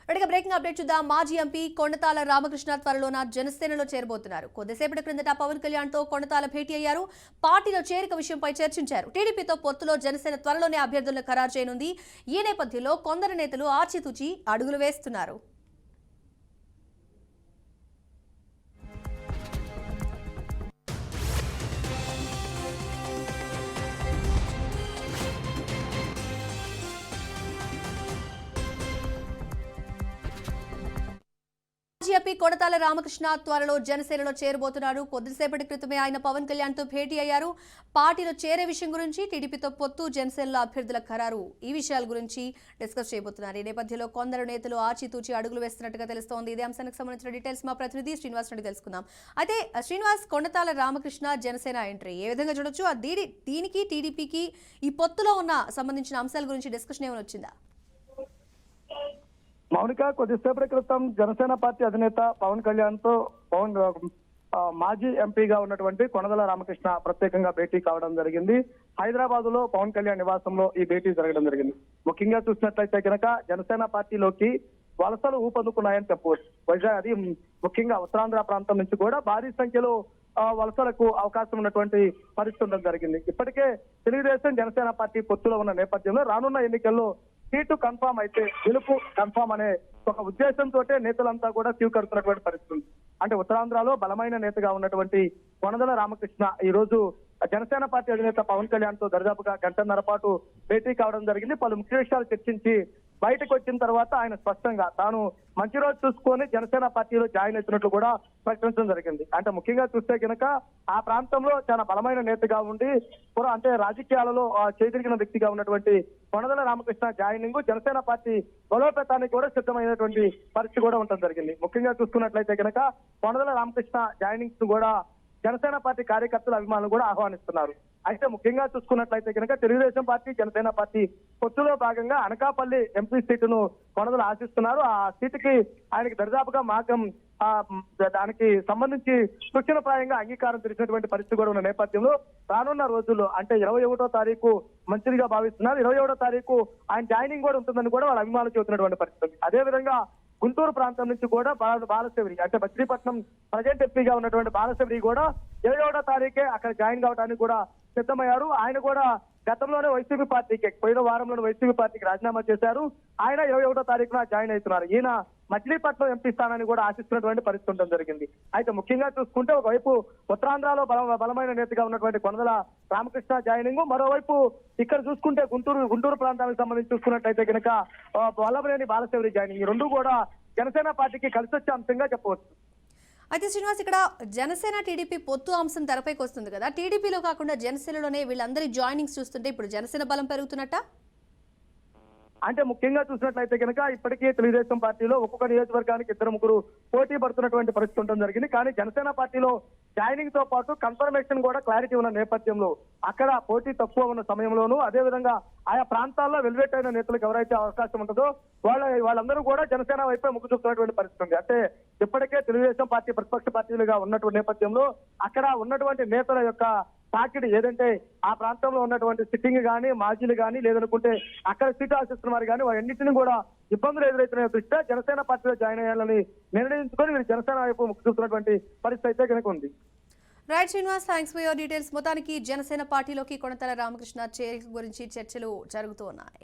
రెడీగా breaking update చూద్దాం. మాజీ ఎంపీ కొండతాల రామకృష్ణ త్వరలోన జనసేనలో చేరబోతున్నారు. కొద్దిసేపటి క్రిందట పవన్ కళ్యాణ్ తో కొండతాల భేటీ అయ్యారు. పార్టీలో చేరిక విషయంపై చర్చించారు. టీడీపీతో పొత్తులో జనసేన త్వరలోనే అభ్యర్థులను ఖరారు చేయనుంది. ఈ నేపథ్యంలో కొందరు నేతలు ఆచితూచి అడుగులు వేస్తున్నారు. మాజీ కొండతాల రామకృష్ణ త్వరలో జనసేనలో చేరబోతున్నారు. కొద్దిసేపటి క్రితమే ఆయన పవన్ కళ్యాణ్ తో భేటీ అయ్యారు. పార్టీలో చేరే విషయం గురించి, టీడీపీతో పొత్తు, జనసేనలో అభ్యర్థుల ఖరారు, ఈ విషయాల గురించి డిస్కస్ చేయబోతున్నారు. ఈ నేపథ్యంలో కొందరు నేతలు ఆచితూచి అడుగులు వేస్తున్నట్టుగా తెలుస్తోంది. ఇదే అంశానికి సంబంధించిన డీటెయిల్స్ మా ప్రతినిధి శ్రీనివాస్ నుండి తెలుసుకుందాం. అయితే శ్రీనివాస్, కొండతాల రామకృష్ణ జనసేన ఎంట్రీ ఏ విధంగా చూడొచ్చు? దీనికి టీడీపీకి ఈ పొత్తులో ఉన్న సంబంధించిన అంశాల గురించి డిస్కషన్ ఏమైనా వచ్చిందా? మౌనిక, కొద్దిసేపటి క్రితం జనసేన పార్టీ అధినేత పవన్ కళ్యాణ్ తో మాజీ ఎంపీగా ఉన్నటువంటి కొనదల రామకృష్ణ ప్రత్యేకంగా భేటీ కావడం జరిగింది. హైదరాబాద్ లో పవన్ కళ్యాణ్ నివాసంలో ఈ భేటీ జరగడం జరిగింది. ముఖ్యంగా చూసినట్లయితే కనుక జనసేన పార్టీలోకి వలసలు ఊపందుకున్నాయని చెప్పవచ్చు. వైజాగ్, అది ముఖ్యంగా ఉత్తరాంధ్ర ప్రాంతం నుంచి కూడా భారీ సంఖ్యలో వలసలకు అవకాశం ఉన్నటువంటి పరిస్థితి ఉండడం జరిగింది. ఇప్పటికే తెలుగుదేశం జనసేన పార్టీ పొత్తులో ఉన్న నేపథ్యంలో రానున్న ఎన్నికల్లో సీటు కన్ఫామ్ అయితే గెలుపు కన్ఫామ్ అనే ఒక ఉద్దేశంతో నేతలంతా కూడా స్వీకరిస్తున్నటువంటి పరిస్థితి. అంటే ఉత్తరాంధ్రలో బలమైన నేతగా ఉన్నటువంటి కొనదల రామకృష్ణ ఈ రోజు జనసేన పార్టీ అధినేత పవన్ కళ్యాణ్ తో దర్దాపుగా గంటన్నర పాటు భేటీ కావడం జరిగింది. పలు ముఖ్య విషయాలు చర్చించి బయటకు వచ్చిన తర్వాత ఆయన స్పష్టంగా తాను మంచి రోజు చూసుకొని జనసేన పార్టీలో జాయిన్ అవుతున్నట్లు కూడా ప్రకటించడం జరిగింది. అంటే ముఖ్యంగా చూస్తే కనుక ఆ ప్రాంతంలో చాలా బలమైన నేతగా ఉండి అంటే రాజకీయాలలో చేతిరిగిన వ్యక్తిగా ఉన్నటువంటి కొనదల రామకృష్ణ జాయినింగ్ జనసేన పార్టీ బలోపేతానికి కూడా సిద్ధమైనటువంటి పరిస్థితి కూడా ఉండడం జరిగింది. ముఖ్యంగా చూసుకున్నట్లయితే కనుక కొనదల రామకృష్ణ జాయినింగ్స్ కూడా జనసేన పార్టీ కార్యకర్తల అభిమానులు కూడా ఆహ్వానిస్తున్నారు. అయితే ముఖ్యంగా చూసుకున్నట్లయితే కనుక తెలుగుదేశం పార్టీ జనసేన పార్టీ పొత్తులో భాగంగా అనకాపల్లి ఎంపీ సీటును కొనదలు ఆశిస్తున్నారు. ఆ సీటుకి ఆయనకి దరిదాపుగా మార్గం దానికి సంబంధించి సూచనప్రాయంగా అంగీకారం తెలిసినటువంటి పరిస్థితి కూడా ఉన్న నేపథ్యంలో రానున్న రోజుల్లో అంటే 21వ తారీఖు మంచిదిగా భావిస్తున్నారు. 21వ తారీఖు ఆయన జాయినింగ్ కూడా ఉంటుందని కూడా వాళ్ళ అభిమానులు చెబుతున్నటువంటి పరిస్థితి. అదేవిధంగా గుంటూరు ప్రాంతం నుంచి కూడా బాలశౌరి అంటే మచిలీపట్నం ప్రజెంట్ ఎంపీగా ఉన్నటువంటి బాలశౌరి కూడా 21వ తారీఖే అక్కడ జాయిన్ కావడానికి కూడా సిద్ధమయ్యారు. ఆయన కూడా గతంలోనే వైసీపీ పార్టీకి పోయిన వారంలోనే వైసీపీ పార్టీకి రాజీనామా చేశారు. ఆయన 21వ తారీఖున జాయిన్ అవుతున్నారు. ఈయన మచిలీపట్నం ఎంపీ స్థానాన్ని కూడా ఆశిస్తున్నటువంటి పరిస్థితి ఉండడం జరిగింది. అయితే ముఖ్యంగా చూసుకుంటే ఒకవైపు ఉత్తరాంధ్రలో బలమైన నేతగా ఉన్నటువంటి కొనదల రామకృష్ణ జాయినింగ్, మరోవైపు ఇక్కడ చూసుకుంటే గుంటూరు ప్రాంతానికి సంబంధించి చూసుకున్నట్లయితే కనుక వల్లభనేని బాలశౌరి జాయినింగ్, ఈ రెండు కూడా జనసేన పార్టీకి కలిసి వచ్చే అంశంగా చెప్పవచ్చు. అయితే శ్రీనివాస్, ఇక్కడ జనసేన టీడీపీ పొత్తు అంశం తెరపైకి వస్తుంది కదా, టీడీపీలో కాకుండా జనసేనలోనే వీళ్ళందరి జాయినింగ్స్ చూస్తుంటే ఇప్పుడు జనసేన బలం పెరుగుతున్నట్ట? అంటే ముఖ్యంగా చూసినట్లయితే కనుక ఇప్పటికే తెలుగుదేశం పార్టీలో ఒక్కొక్క నియోజకవర్గానికి 2-3 పోటీ పడుతున్నటువంటి పరిస్థితి ఉండడం జరిగింది. కానీ జనసేన పార్టీలో జాయినింగ్ తో పాటు కన్ఫర్మేషన్ కూడా క్లారిటీ ఉన్న నేపథ్యంలో అక్కడ పోటీ తక్కువ ఉన్న సమయంలోనూ అదేవిధంగా ఆయా ప్రాంతాల్లో వెల్వెట్ అయిన నేతలకు ఎవరైతే అవకాశం ఉంటుందో వాళ్ళందరూ కూడా జనసేన వైపే మొగ్గు చూపుతున్నటువంటి పరిస్థితి ఉంది. అంటే ఇప్పటికే తెలుగుదేశం పార్టీ ప్రతిపక్ష పార్టీలుగా ఉన్నటువంటి నేపథ్యంలో అక్కడ ఉన్నటువంటి నేతల యొక్క తాకిడి ఏదంటే ఆ ప్రాంతంలో ఉన్నటువంటి సిట్టింగ్ కానీ మాజీలు కానీ లేదనుకుంటే అక్కడ సీటు ఆశిస్తున్న వారు కానీ వారన్నింటినీ కూడా ఇబ్బందులు ఎదురైతున్న దృష్ట్యా జనసేన పార్టీలో జాయిన్ అయ్యాలని నిర్ణయించుకొని వీరు జనసేన వైపు ముక్కు చూస్తున్నటువంటి పరిస్థితి అయితే కనుక ఉంది. Right Srinivas, thanks for your details. మొత్తానికి జనసేన పార్టీలోకి కొనతల రామకృష్ణ చేరిక గురించి చర్చలు జరుగుతూ ఉన్నాయి.